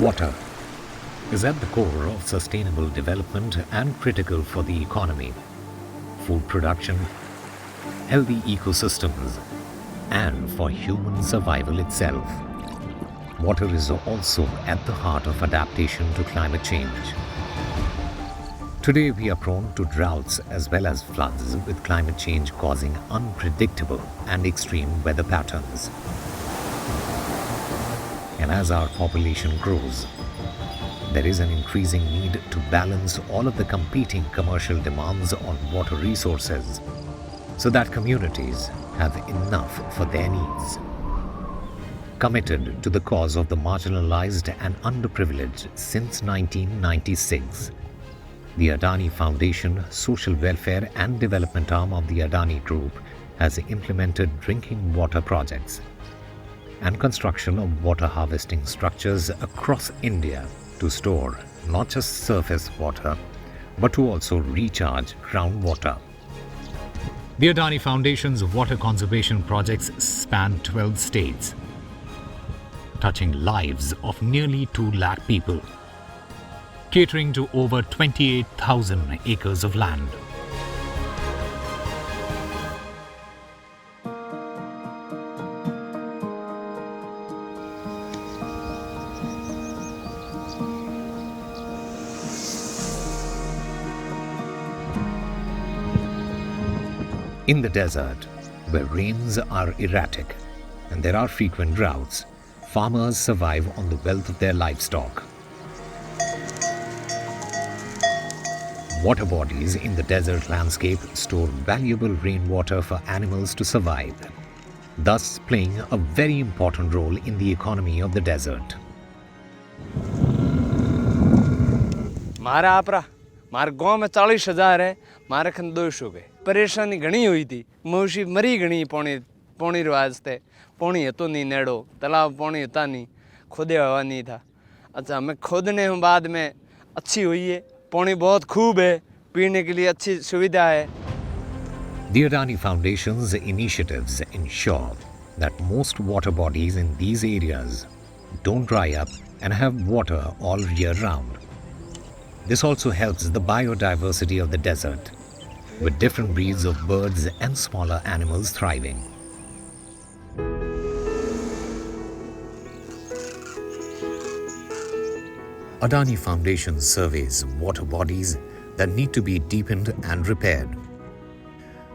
Water is at the core of sustainable development and critical for the economy, food production, healthy ecosystems, and for human survival itself. Water is also at the heart of adaptation to climate change. Today we are prone to droughts as well as floods, with climate change causing unpredictable and extreme weather patterns. And as our population grows, there is an increasing need to balance all of the competing commercial demands on water resources so that communities have enough for their needs. Committed to the cause of the marginalized and underprivileged since 1996, the Adani Foundation Social Welfare and Development arm of the Adani Group has implemented drinking water projects and construction of water harvesting structures across India to store not just surface water, but to also recharge groundwater. The Adani Foundation's water conservation projects span 12 states, touching lives of nearly 2 lakh people, catering to over 28,000 acres of land. In the desert, where rains are erratic and there are frequent droughts, farmers survive on the wealth of their livestock. Water bodies in the desert landscape store valuable rainwater for animals to survive, thus playing a very important role in the economy of the desert. मारे गाँव में 40,000 है, मारे खन 200 गए। परेशानी घनी हुई थी, मौसी मरी घनी पानी वास्ते, पानी हतो नहीं नेड़ो, तालाब पानी होता नहीं, खोदे हुआ नहीं था। अच्छा हमें खोदने के बाद में अच्छी हुई है, पानी बहुत खूब है, पीने के लिए अच्छी सुविधा है। The Adani Foundation's initiatives ensure that most water bodies in these areas don't dry up and have water all year round. This also helps the biodiversity of the desert, with different breeds of birds and smaller animals thriving. Adani Foundation surveys water bodies that need to be deepened and repaired.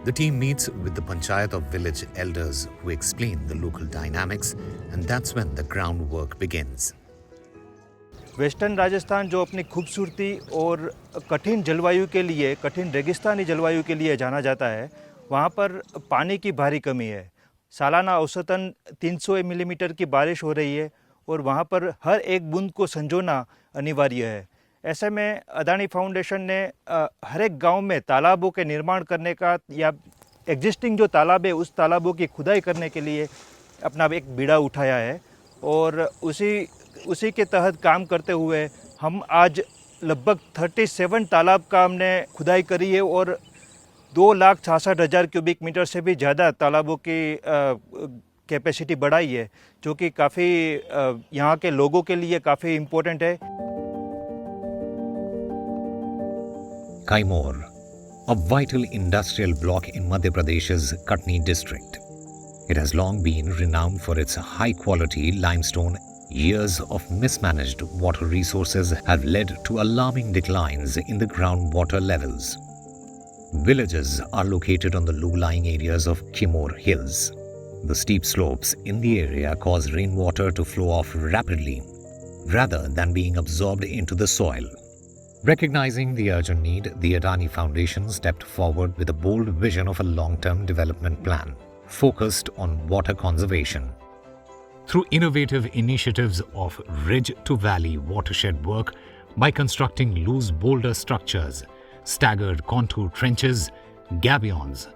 The team meets with the Panchayat of village elders who explain the local dynamics, and that's when the groundwork begins. Western Rajasthan जो अपनी खूबसूरती और कठिन जलवायु के लिए, कठिन रेगिस्तानी जलवायु के लिए जाना जाता है, वहाँ पर पानी की भारी कमी है। सालाना औसतन 300 मिलीमीटर की बारिश हो रही है और वहाँ पर हर एक बूंद को संजोना अनिवार्य है। ऐसे में अदानी फाउंडेशन ने हर एक गांव में तालाबों के निर्माण करने का या एग्जिस्टिंग जो तालाब है उस तालाबों की खुदाई करने के लिए अपना एक बीड़ा उठाया है और उसी के तहत काम करते हुए हम आज लगभग 37 तालाब का हमने खुदाई करी है और 2,66,000 क्यूबिक मीटर से भी ज़्यादा तालाबों की कैपेसिटी बढ़ाई है, जो कि काफ़ी यहाँ के लोगों के लिए काफ़ी इम्पोर्टेंट है। Kaimor, a vital industrial block in Madhya Pradesh's Katni district. It has long been renowned for its high-quality limestone. Years of mismanaged water resources have led to alarming declines in the groundwater levels. Villages are located on the low-lying areas of Kaimor Hills. The steep slopes in the area cause rainwater to flow off rapidly, rather than being absorbed into the soil. Recognizing the urgent need, the Adani Foundation stepped forward with a bold vision of a long-term development plan focused on water conservation. Through innovative initiatives of ridge-to-valley watershed work by constructing loose boulder structures, staggered contour trenches, gabions,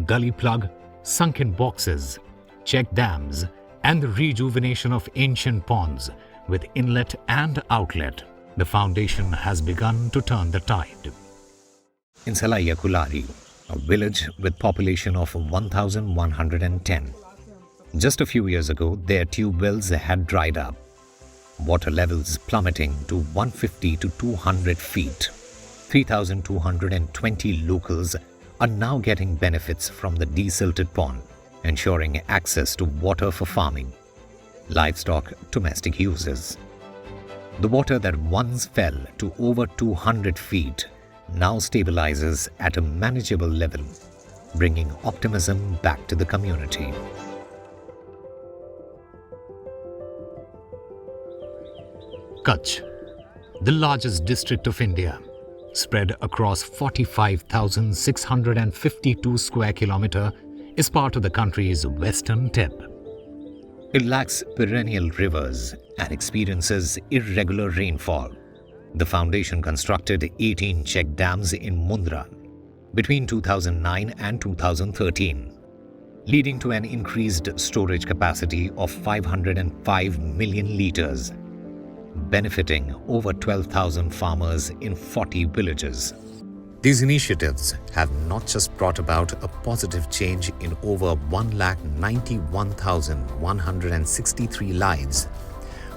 gully plug, sunken boxes, check dams, and the rejuvenation of ancient ponds with inlet and outlet, the foundation has begun to turn the tide. In Salaiya Kulari, a village with population of 1,110, just a few years ago, their tube wells had dried up. water levels plummeting to 150 to 200 feet. 3,220 locals are now getting benefits from the desilted pond, ensuring access to water for farming, livestock, domestic uses. The water that once fell to over 200 feet now stabilizes at a manageable level, bringing optimism back to the community. Kutch, the largest district of India, spread across 45,652 square kilometres, is part of the country's western tip. It lacks perennial rivers and experiences irregular rainfall. The foundation constructed 18 check dams in Mundra between 2009 and 2013, leading to an increased storage capacity of 505 million litres, benefiting over 12,000 farmers in 40 villages. These initiatives have not just brought about a positive change in over 191,163 lives,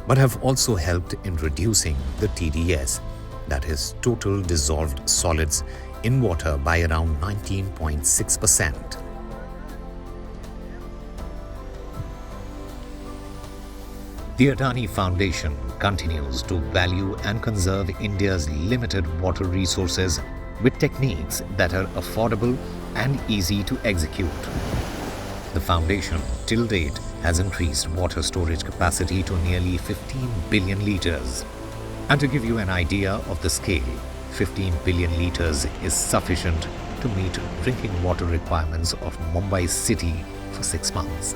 but have also helped in reducing the TDS, that is total dissolved solids in water, by around 19.6%. The Adani Foundation continues to value and conserve India's limited water resources with techniques that are affordable and easy to execute. The foundation, till date, has increased water storage capacity to nearly 15 billion litres. And to give you an idea of the scale, 15 billion litres is sufficient to meet drinking water requirements of Mumbai city for 6 months.